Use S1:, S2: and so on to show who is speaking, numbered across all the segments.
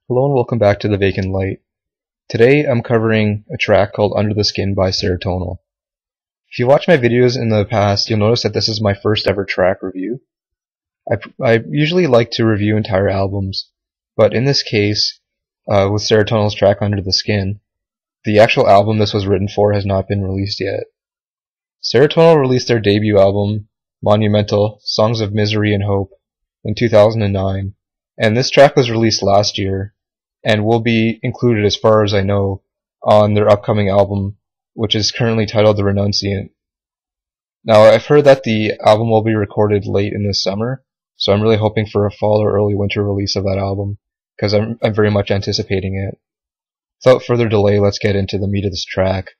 S1: Hello and welcome back to The Vacant Light. Today I'm covering a track called Under the Skin by Serotonal. If you watch my videos in the past, you'll notice that this is my first ever track review. I usually like to review entire albums, but in this case, with Serotonal's track Under the Skin, the actual album this was written for has not been released yet. Serotonal released their debut album, Monumental, Songs of Misery and Hope, in 2009, and this track was released last year, and will be included, as far as I know, on their upcoming album, which is currently titled The Renunciant. Now, I've heard that the album will be recorded late in this summer, so I'm really hoping for a fall or early winter release of that album, because I'm very much anticipating it. Without further delay, let's get into the meat of this track.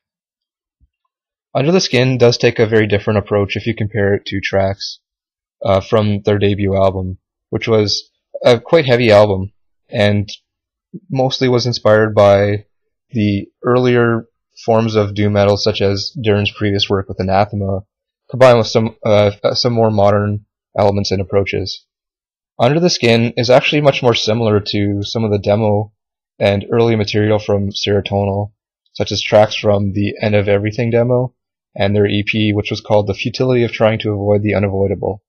S1: Under the Skin does take a very different approach if you compare it to tracks from their debut album, which was a quite heavy album, and mostly was inspired by the earlier forms of doom metal, such as Darren's previous work with Anathema, combined with some more modern elements and approaches. Under the Skin is actually much more similar to some of the demo and early material from Serotonal, such as tracks from the End of Everything demo and their EP, which was called The Futility of Trying to Avoid the Unavoidable.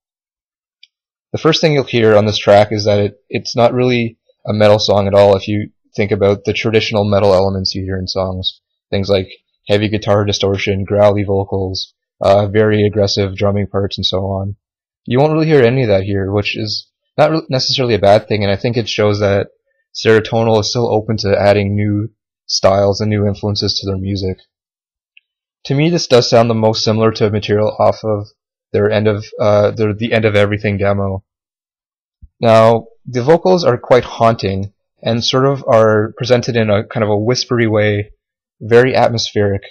S1: The first thing you'll hear on this track is that it's not really a metal song at all if you think about the traditional metal elements you hear in songs. Things like heavy guitar distortion, growly vocals, very aggressive drumming parts, and so on. You won't really hear any of that here, which is not necessarily a bad thing, and I think it shows that Serotonal is still open to adding new styles and new influences to their music. To me, this does sound the most similar to material off of their The End of Everything demo. Now, the vocals are quite haunting and sort of are presented in a kind of a whispery way, very atmospheric.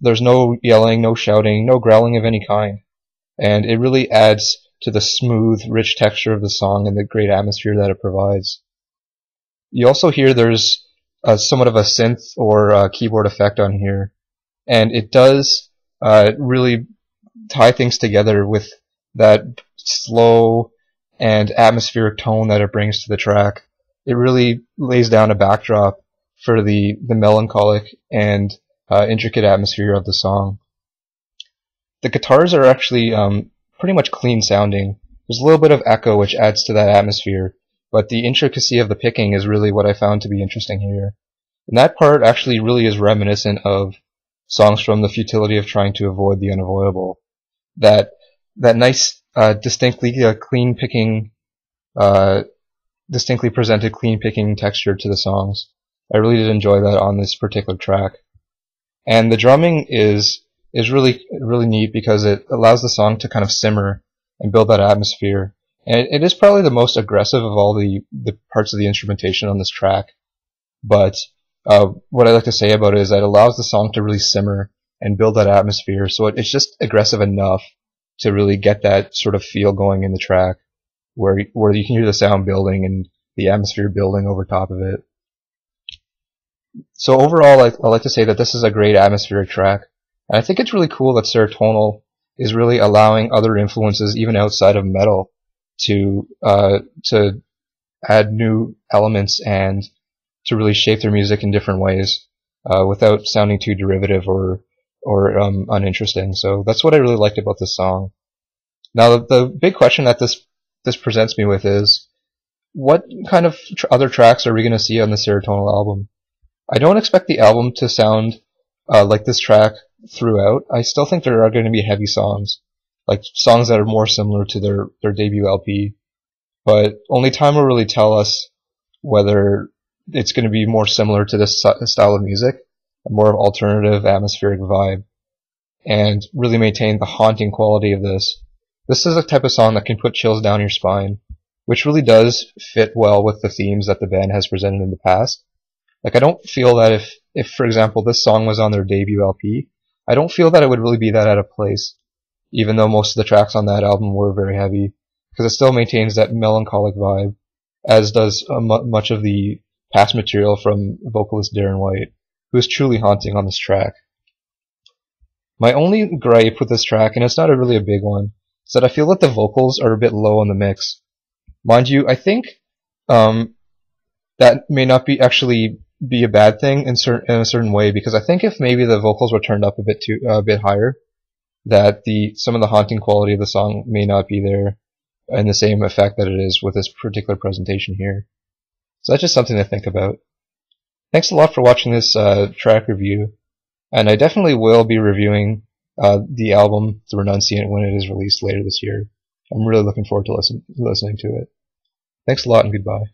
S1: There's no yelling, no shouting, no growling of any kind, and it really adds to the smooth, rich texture of the song and the great atmosphere that it provides. You also hear there's somewhat of a synth or keyboard effect on here, and it does really tie things together with that slow and atmospheric tone that it brings to the track. It really lays down a backdrop for the melancholic and intricate atmosphere of the song. The guitars are actually pretty much clean sounding. There's a little bit of echo which adds to that atmosphere, but the intricacy of the picking is really what I found to be interesting here. And that part actually really is reminiscent of songs from The Futility of Trying to Avoid the Unavoidable. That nice, distinctly clean picking, distinctly presented clean picking texture to the songs. I really did enjoy that on this particular track. And the drumming is really neat because it allows the song to kind of simmer and build that atmosphere. And it is probably the most aggressive of all the parts of the instrumentation on this track. But what I like to say about it is that it allows the song to really simmer and build that atmosphere, so it's just aggressive enough to really get that sort of feel going in the track, where you can hear the sound building and the atmosphere building over top of it. So overall, I like to say that this is a great atmospheric track, and I think it's really cool that Serotonal is really allowing other influences, even outside of metal, to add new elements and to really shape their music in different ways, without sounding too derivative or uninteresting. So that's what I really liked about this song. Now, the big question that this presents me with is, what kind of other tracks are we going to see on the Serotonal album? I don't expect the album to sound like this track throughout. I still think there are going to be heavy songs, like songs that are more similar to their debut LP, but only time will really tell us whether it's going to be more similar to this style of music, a more alternative atmospheric vibe, and really maintain the haunting quality of this. This is a type of song that can put chills down your spine, which really does fit well with the themes that the band has presented in the past. Like, I don't feel that if for example, this song was on their debut LP, I don't feel that it would really be that out of place, even though most of the tracks on that album were very heavy, because it still maintains that melancholic vibe, as does much of the past material from vocalist Darren White, who is truly haunting on this track. My only gripe with this track, and it's not really a big one, is that I feel that the vocals are a bit low in the mix. Mind you, I think that may not be actually be a bad thing in a certain way, because I think if maybe the vocals were turned up a bit higher, that some of the haunting quality of the song may not be there in the same effect that it is with this particular presentation here. So that's just something to think about. Thanks a lot for watching this track review, and I definitely will be reviewing the album The Renunciant when it is released later this year. I'm really looking forward to listening to it. Thanks a lot and goodbye.